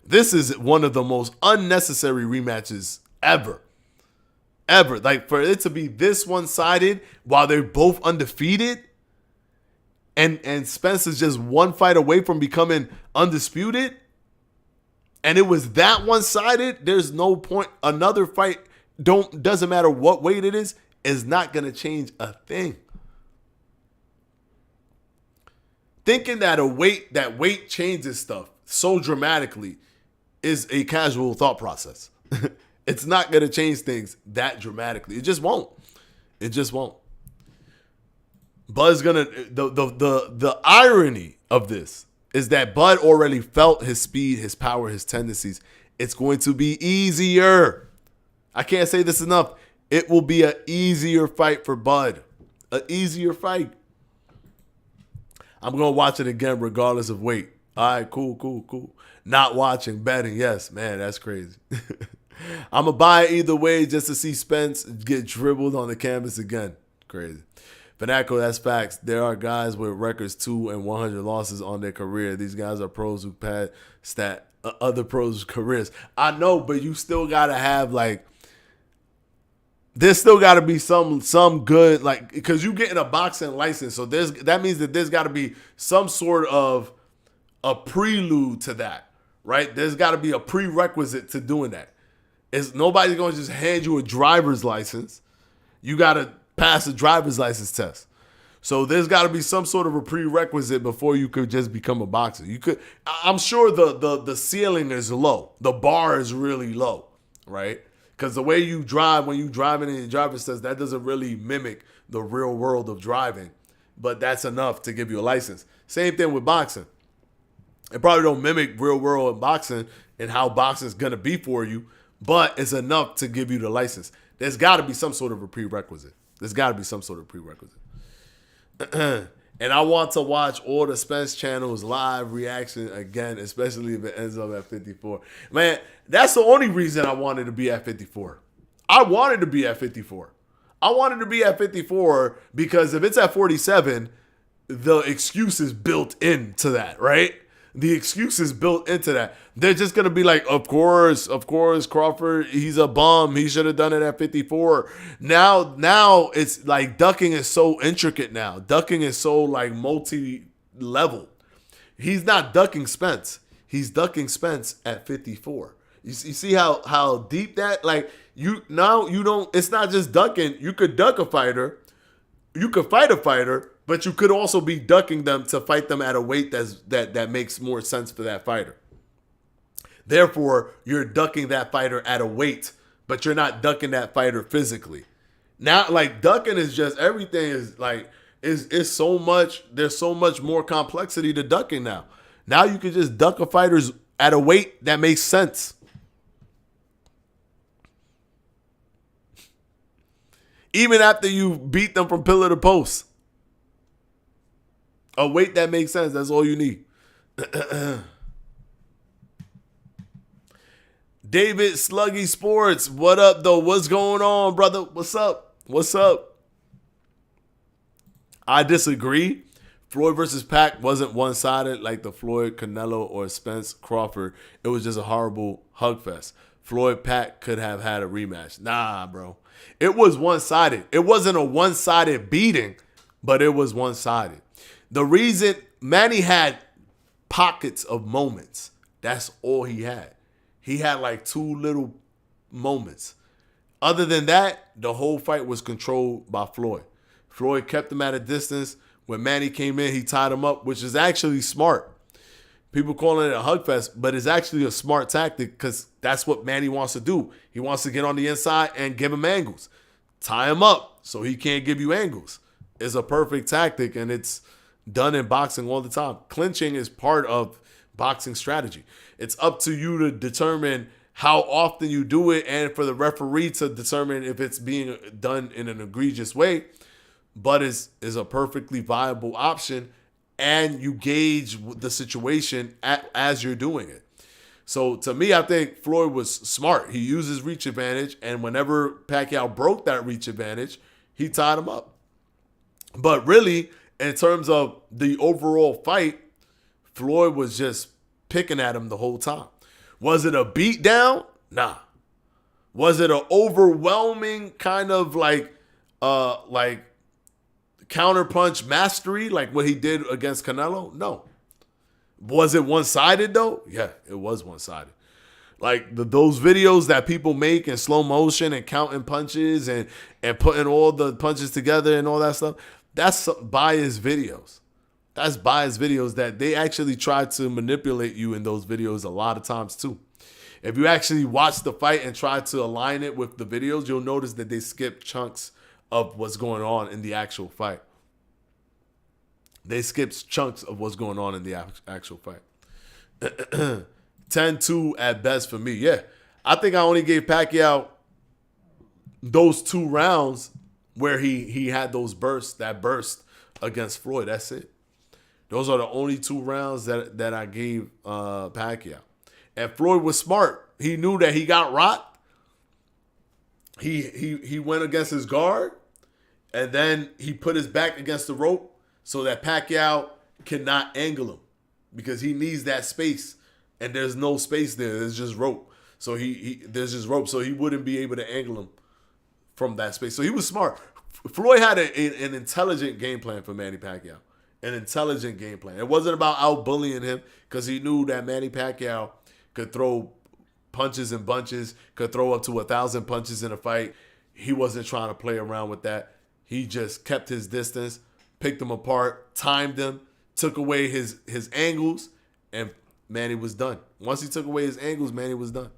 Speaker 1: This is one of the most unnecessary rematches ever. Ever. Like for it to be this one-sided while they're both undefeated and Spence is just one fight away from becoming undisputed. And it was that one-sided, there's no point. Another fight doesn't matter what weight it is not going to change a thing. Thinking that weight changes stuff so dramatically is a casual thought process. It's not going to change things that dramatically. It just won't. It just won't. Bud's going to the irony of this is that Bud already felt his speed, his power, his tendencies. It's going to be easier. I can't say this enough. It will be an easier fight for Bud. An easier fight. I'm going to watch it again regardless of weight. All right, cool. Not watching, betting, yes. Man, that's crazy. I'm going to buy it either way just to see Spence get dribbled on the canvas again. Crazy. Fanatico, that's facts. There are guys with records 2 and 100 losses on their career. These guys are pros who had other pros' careers. I know, but you still got to have, like, there's still got to be some good, like, because you getting a boxing license, so that means that there's got to be some sort of a prelude to that, right? There's got to be a prerequisite to doing that. Nobody's going to just hand you a driver's license. You got to pass a driver's license test. So there's got to be some sort of a prerequisite before you could just become a boxer. I'm sure the ceiling is low. The bar is really low, right? Because the way you drive, when you driving in your driver's test, that doesn't really mimic the real world of driving. But that's enough to give you a license. Same thing with boxing. It probably don't mimic real world boxing and how boxing is going to be for you, but it's enough to give you the license. There's got to be some sort of a prerequisite. And I want to watch all the Spence channels live reaction again, especially if it ends up at 54. Man, that's the only reason I wanted to be at 54. I wanted to be at 54. I wanted to be at 54 because if it's at 47, the excuse is built into that, right? The excuse is built into that. They're just going to be like, of course, Crawford, he's a bum. He should have done it at 54. Now it's like ducking is so intricate now. Ducking is so like multi-level. He's not ducking Spence. He's ducking Spence at 54. You see how deep that, like, you don't, it's not just ducking. You could duck a fighter. You could fight a fighter, but you could also be ducking them to fight them at a weight that makes more sense for that fighter. Therefore, you're ducking that fighter at a weight, but you're not ducking that fighter physically. Now, like, ducking is just, everything is like, is so much, there's so much more complexity to ducking now. Now you can just duck a fighter at a weight that makes sense. Even after you beat them from pillar to post. A weight that makes sense. That's all you need. David Sluggy Sports, what up though? What's going on, brother? What's up? What's up? I disagree. Floyd versus Pac wasn't one-sided like the Floyd, Canelo, or Spence Crawford. It was just a horrible hug fest. Floyd Pac could have had a rematch. Nah, bro. It was one-sided. It wasn't a one-sided beating, but it was one-sided. The reason Manny had pockets of moments. That's all he had. He had like two little moments. Other than that, the whole fight was controlled by Floyd. Floyd kept him at a distance. When Manny came in, he tied him up, which is actually smart. People calling it a hug fest, but it's actually a smart tactic because that's what Manny wants to do. He wants to get on the inside and give him angles. Tie him up so he can't give you angles. It's a perfect tactic, and it's done in boxing all the time. Clinching is part of boxing strategy. It's up to you to determine how often you do it and for the referee to determine if it's being done in an egregious way. But is a perfectly viable option, and you gauge the situation as you're doing it. So to me, I think Floyd was smart. He used his reach advantage, and whenever Pacquiao broke that reach advantage, he tied him up. But really, in terms of the overall fight, Floyd was just picking at him the whole time. Was it a beatdown? Nah. Was it an overwhelming kind of like counterpunch mastery like what he did against Canelo? No. Was it one-sided though? Yeah, it was one-sided. Like those videos that people make in slow motion and counting punches and putting all the punches together and all that stuff, that's biased videos. That's biased videos that they actually try to manipulate you in those videos a lot of times too. If you actually watch the fight and try to align it with the videos, you'll notice that they skip chunks of what's going on in the actual fight. They skip chunks of what's going on in the actual fight. 10-2 at best for me. Yeah, I think I only gave Pacquiao those 2 rounds where he had that burst against Floyd. That's it. Those are the only 2 rounds that I gave Pacquiao. And Floyd was smart. He knew that he got rocked. He went against his guard, and then he put his back against the rope so that Pacquiao cannot angle him because he needs that space, and there's no space there. There's just rope. So there's just rope, so he wouldn't be able to angle him from that space. So he was smart. Floyd had an intelligent game plan for Manny Pacquiao. An intelligent game plan. It wasn't about out-bullying him because he knew that Manny Pacquiao could throw punches and bunches, could throw up to 1,000 punches in a fight. He wasn't trying to play around with that. He just kept his distance, picked them apart, timed them, took away his angles, and Manny was done. Once he took away his angles, Manny was done.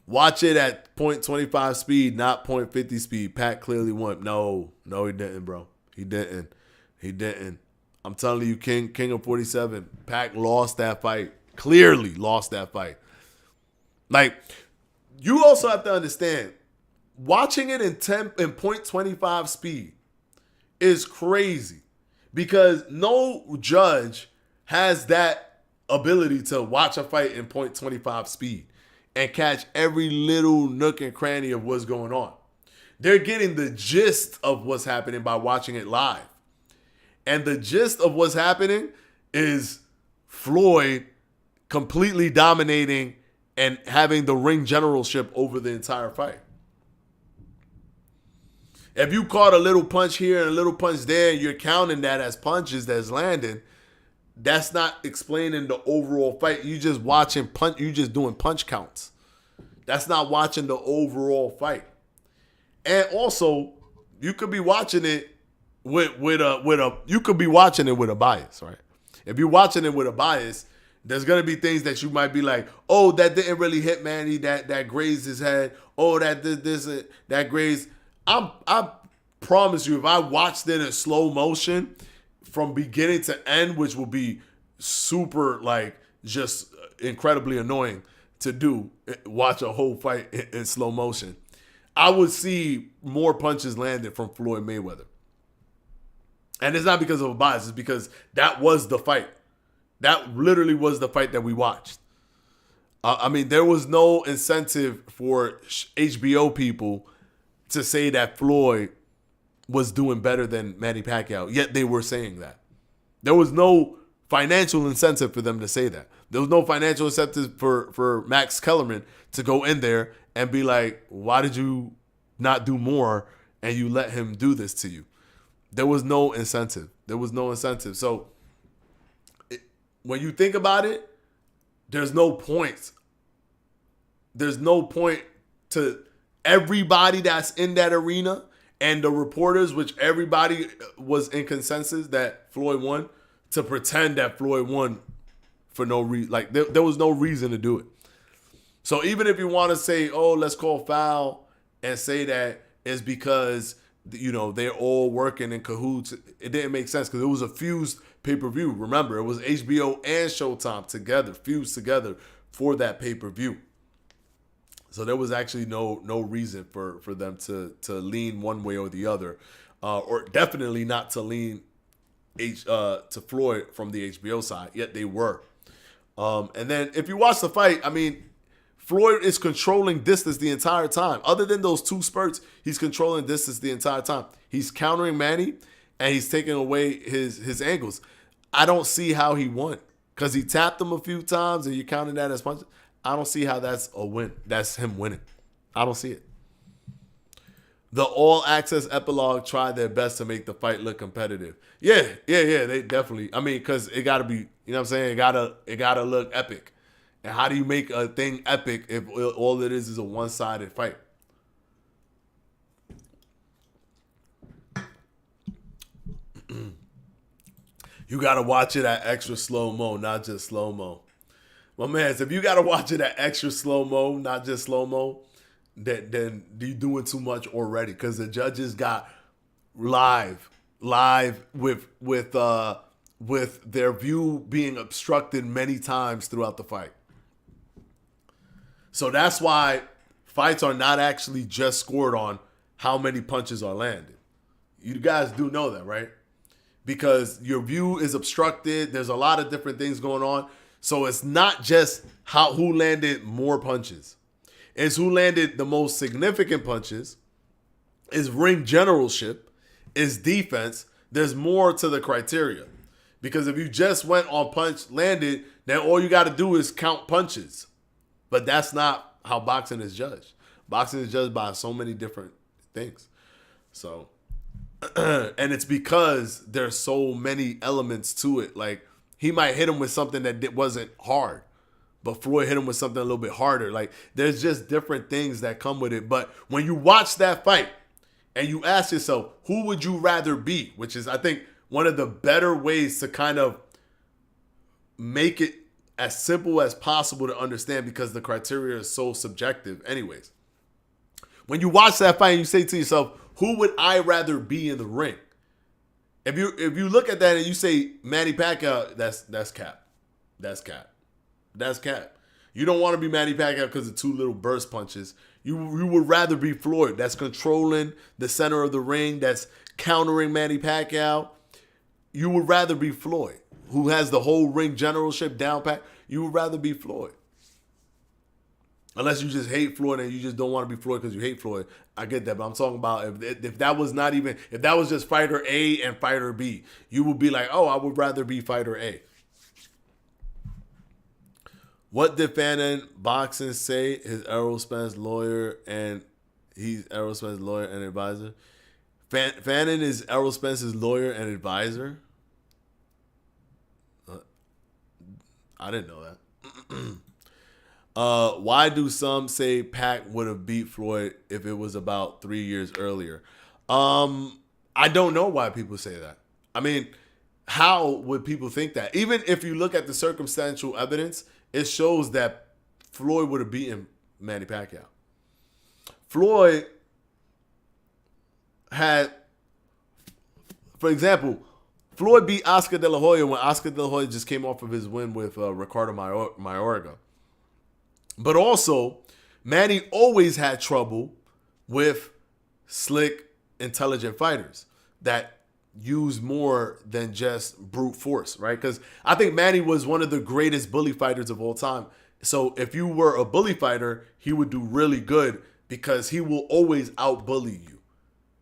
Speaker 1: Watch it at .25 speed, not .50 speed. Pat clearly won. No, he didn't, bro. He didn't. I'm telling you, King of 47, Pac lost that fight. Clearly lost that fight. Like, you also have to understand, watching it in .25 speed is crazy because no judge has that ability to watch a fight in .25 speed and catch every little nook and cranny of what's going on. They're getting the gist of what's happening by watching it live. And the gist of what's happening is Floyd completely dominating and having the ring generalship over the entire fight. If you caught a little punch here and a little punch there, and you're counting that as punches that's landing, that's not explaining the overall fight. You just watching punch. You just doing punch counts. That's not watching the overall fight. And also, you could be watching it with a bias, right? If you're watching it with a bias, there's gonna be things that you might be like, oh, that didn't really hit Manny, that grazed his head. Oh, that did this, that grazed. I promise you, if I watched it in slow motion from beginning to end, which will be super like just incredibly annoying to do, watch a whole fight in slow motion, I would see more punches landed from Floyd Mayweather. And it's not because of a bias, it's because that was the fight. That literally was the fight that we watched. I mean, there was no incentive for HBO people to say that Floyd was doing better than Manny Pacquiao, yet they were saying that. There was no financial incentive for them to say that. There was no financial incentive for Max Kellerman to go in there and be like, why did you not do more and you let him do this to you? There was no incentive. There was no incentive. So when you think about it, there's no point. There's no point to everybody that's in that arena and the reporters, which everybody was in consensus that Floyd won, to pretend that Floyd won for no reason. Like, there was no reason to do it. So even if you want to say, oh, let's call foul and say that it's because, you know, they're all working in cahoots, it didn't make sense because it was a fused pay-per-view. Remember, it was HBO and Showtime together, fused together for that pay-per-view. So there was actually no reason for them to lean one way or the other, or definitely not to lean to Floyd from the HBO side. Yet they were. And then if you watch the fight, I mean, Floyd is controlling distance the entire time. Other than those two spurts, he's controlling distance the entire time. He's countering Manny, and he's taking away his angles. I don't see how he won because he tapped him a few times, and you're counting that as punches. I don't see how that's a win. That's him winning. I don't see it. The All Access epilogue tried their best to make the fight look competitive. Yeah. They definitely. I mean, because it got to be. You know what I'm saying? It gotta look epic. And how do you make a thing epic if all it is a one-sided fight? You gotta watch it at extra slow-mo, not just slow-mo. My man, if you gotta watch it at extra slow-mo, not just slow-mo, then you're doing too much already. Because the judges got live with their view being obstructed many times throughout the fight. So that's why fights are not actually just scored on how many punches are landed. You guys do know that, right? Because your view is obstructed. There's a lot of different things going on. So it's not just who landed more punches. It's who landed the most significant punches. It's ring generalship. It's defense. There's more to the criteria. Because if you just went on punch landed, then all you got to do is count punches. But that's not how boxing is judged. Boxing is judged by so many different things. So, and it's because there's so many elements to it. Like, he might hit him with something that wasn't hard, but Floyd hit him with something a little bit harder. Like, there's just different things that come with it. But when you watch that fight and you ask yourself, who would you rather be? Which is, I think, one of the better ways to kind of make it as simple as possible to understand, because the criteria is so subjective anyways. When you watch that fight and you say to yourself, who would I rather be in the ring? If you look at that and you say Manny Pacquiao, that's cap. That's cap. You don't want to be Manny Pacquiao because of two little burst punches. You would rather be Floyd. That's controlling the center of the ring. That's countering Manny Pacquiao. You would rather be Floyd, who has the whole ring generalship down pat. You would rather be Floyd. Unless you just hate Floyd and you just don't want to be Floyd because you hate Floyd. I get that, but I'm talking about if that was not even, if that was just fighter A and fighter B, you would be like, oh, I would rather be fighter A. What did Fannin Boxing say? His Errol Spence lawyer, and he's Errol Spence's lawyer and advisor. Fannin is Errol Spence's lawyer and advisor. I didn't know that. Why do some say Pac would have beat Floyd if it was about 3 years earlier? I don't know why people say that. I mean, how would people think that? Even if you look at the circumstantial evidence, it shows that Floyd would have beaten Manny Pacquiao. Floyd had, for example, Floyd beat Oscar De La Hoya when Oscar De La Hoya just came off of his win with Ricardo Mayorga. But also, Manny always had trouble with slick, intelligent fighters that used more than just brute force, right? Because I think Manny was one of the greatest bully fighters of all time. So if you were a bully fighter, he would do really good because he will always out-bully you.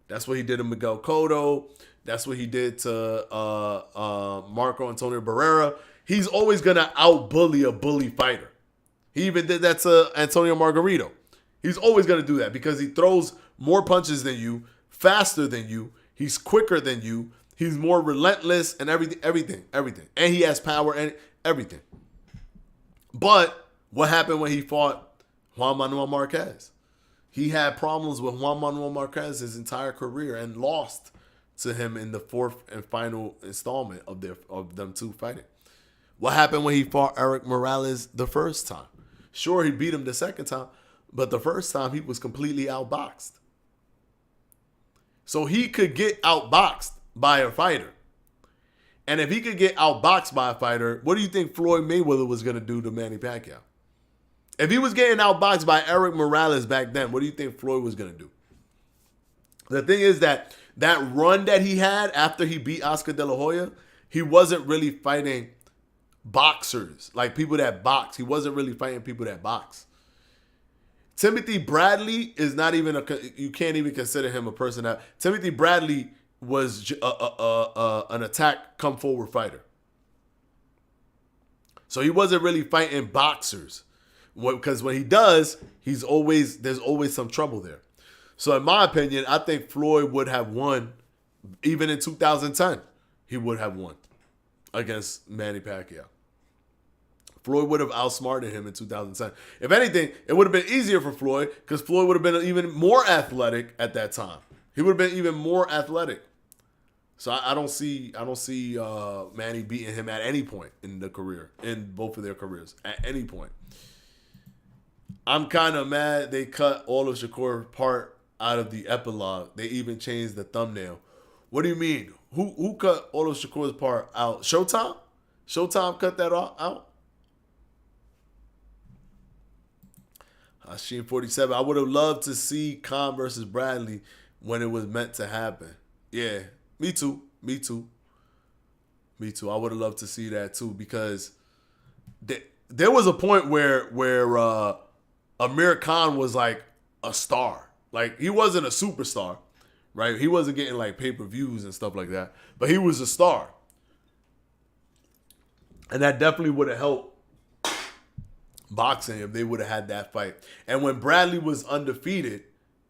Speaker 1: That's what he did to Miguel Cotto. That's what he did to Marco Antonio Barrera. He's always going to out-bully a bully fighter. He even did that to Antonio Margarito. He's always going to do that because he throws more punches than you, faster than you. He's quicker than you. He's more relentless and everything. And he has power and everything. But what happened when he fought Juan Manuel Marquez? He had problems with Juan Manuel Marquez his entire career and lost to him in the fourth and final installment of them two fighting. What happened when he fought Eric Morales the first time? Sure, he beat him the second time, but the first time he was completely outboxed. So he could get outboxed by a fighter. And if he could get outboxed by a fighter, what do you think Floyd Mayweather was going to do to Manny Pacquiao? If he was getting outboxed by Eric Morales back then, what do you think Floyd was going to do? The thing is that run that he had after he beat Oscar De La Hoya, he wasn't really fighting boxers, like people that box. He wasn't really fighting people that box. Timothy Bradley is not even you can't even consider him a person that. Timothy Bradley was an attack come forward fighter. So he wasn't really fighting boxers. Because when he does, there's always some trouble there. So in my opinion, I think Floyd would have won, even in 2010, he would have won against Manny Pacquiao. Floyd would have outsmarted him in 2010. If anything, it would have been easier for Floyd because Floyd would have been even more athletic at that time. He would have been even more athletic. So I don't see Manny beating him at any point in the career, in both of their careers, at any point. I'm kind of mad they cut all of Shakur's part out of the epilogue. They even changed the thumbnail. What do you mean? Who cut all of Shakur's part out? Showtime? Showtime cut that out? Hashim 47. I would have loved to see Khan versus Bradley when it was meant to happen. Yeah, me too. I would have loved to see that too because there was a point where Amir Khan was like a star. Like he wasn't a superstar, right? He wasn't getting like pay-per-views and stuff like that, but he was a star. And that definitely would have helped boxing if they would have had that fight. And when Bradley was undefeated,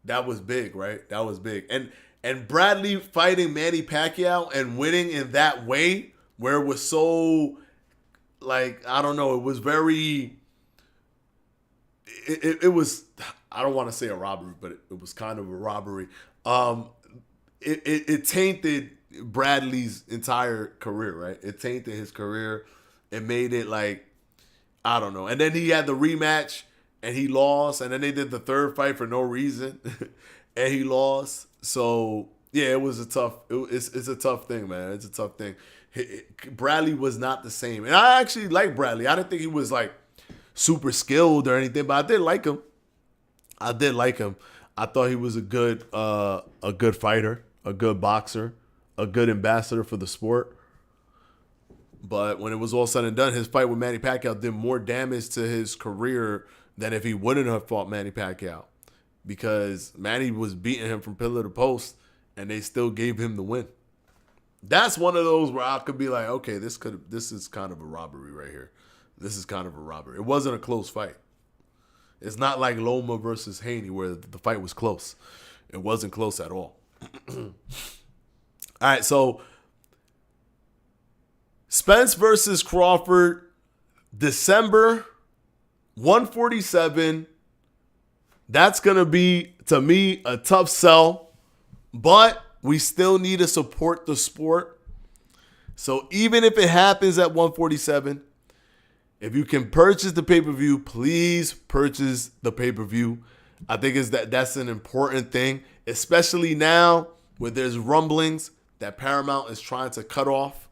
Speaker 1: that was big, right? That was big. And Bradley fighting Manny Pacquiao and winning in that way, where it was so, like, I don't know, it was very, it was, I don't want to say a robbery, but it was kind of a robbery. It tainted Bradley's entire career, right? It tainted his career. It made it like, I don't know. And then he had the rematch and he lost. And then they did the third fight for no reason and he lost. So yeah, it was it's a tough thing, man. It's a tough thing. Bradley was not the same. And I actually like Bradley. I didn't think he was like super skilled or anything, but I did like him. I thought he was a good fighter, a good boxer, a good ambassador for the sport. But when it was all said and done, his fight with Manny Pacquiao did more damage to his career than if he wouldn't have fought Manny Pacquiao. Because Manny was beating him from pillar to post, and they still gave him the win. That's one of those where I could be like, okay, this is kind of a robbery right here. This is kind of a robbery. It wasn't a close fight. It's not like Loma versus Haney where the fight was close. It wasn't close at all. All right, so Spence versus Crawford, December 147. That's going to be, to me, a tough sell. But we still need to support the sport. So even if it happens at 147, if you can purchase the pay-per-view, please purchase the pay-per-view. I think that's an important thing, especially now where there's rumblings that Paramount is trying to cut off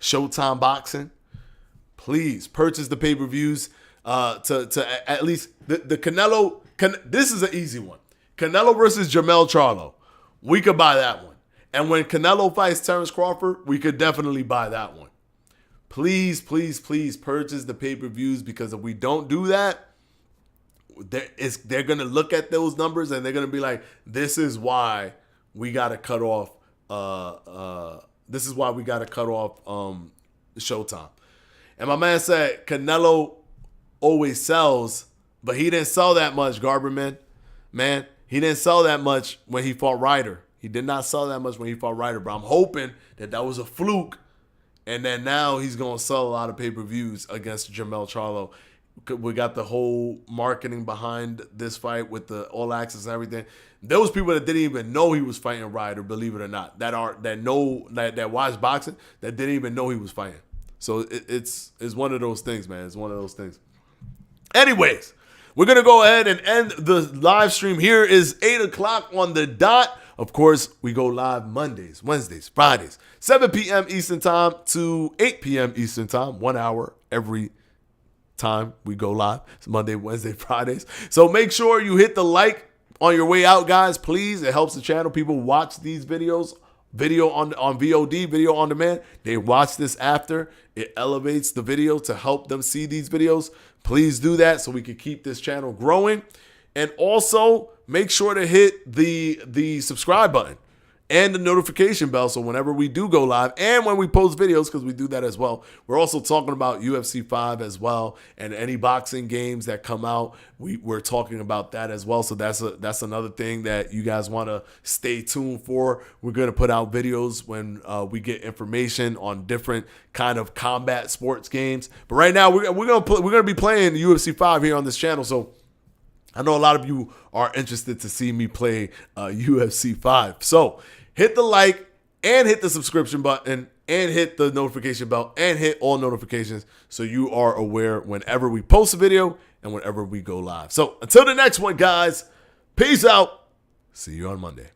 Speaker 1: Showtime boxing. Please purchase the pay-per-views to at least the Canelo. This is an easy one. Canelo versus Jermell Charlo. We could buy that one. And when Canelo fights Terence Crawford, we could definitely buy that one. Please, please, please purchase the pay-per-views, because if we don't do that, they're going to look at those numbers and they're going to be like, this is why we got to cut off Showtime. And my man said Canelo always sells, but he didn't sell that much, Garberman. Man, he didn't sell that much when he fought Ryder. He did not sell that much when he fought Ryder, but I'm hoping that was a fluke, and then now he's going to sell a lot of pay-per-views against Jermell Charlo. We got the whole marketing behind this fight with the All Access and everything. Those people that didn't even know he was fighting Ryder, believe it or not, that watch boxing, that didn't even know he was fighting. So it's one of those things, man. It's one of those things. Anyways, we're going to go ahead and end the live stream. Here is 8 o'clock on the dot. Of course, we go live Mondays, Wednesdays, Fridays, 7 p.m. Eastern Time to 8 p.m. Eastern Time, 1 hour every time we go live. It's Monday, Wednesday, Fridays. So make sure you hit the like on your way out, guys. Please, it helps the channel. People watch these videos, video on VOD, video on demand. They watch this after. It elevates the video to help them see these videos. Please do that so we can keep this channel growing. And also, make sure to hit the subscribe button and the notification bell, so whenever we do go live and when we post videos, because we do that as well. We're also talking about UFC 5 as well, and any boxing games that come out, we're talking about that as well. So that's another thing that you guys want to stay tuned for. We're going to put out videos when we get information on different kind of combat sports games. But right now, we're going to be playing UFC 5 here on this channel. So I know a lot of you are interested to see me play UFC 5. So hit the like and hit the subscription button and hit the notification bell and hit all notifications so you are aware whenever we post a video and whenever we go live. So until the next one, guys, peace out. See you on Monday.